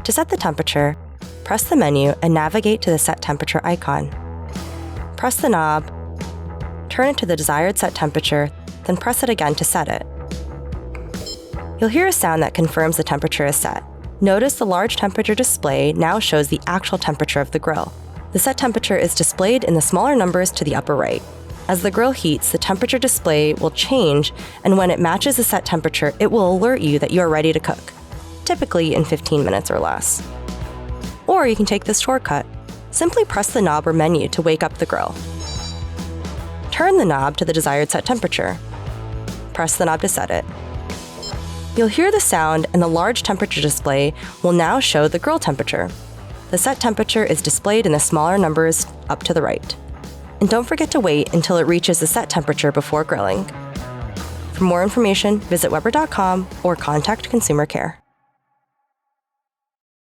To set the temperature, press the menu and navigate to the Set Temperature icon. Press the knob, turn it to the desired set temperature, then press it again to set it. You'll hear a sound that confirms the temperature is set. Notice the large temperature display now shows the actual temperature of the grill. The set temperature is displayed in the smaller numbers to the upper right. As the grill heats, the temperature display will change, and when it matches the set temperature, it will alert you that you are ready to cook, typically in 15 minutes or less. Or you can take this shortcut. Simply press the knob or menu to wake up the grill. Turn the knob to the desired set temperature. Press the knob to set it. You'll hear the sound, and the large temperature display will now show the grill temperature. The set temperature is displayed in the smaller numbers up to the right. And don't forget to wait until it reaches the set temperature before grilling. For more information, visit Weber.com or contact Consumer Care.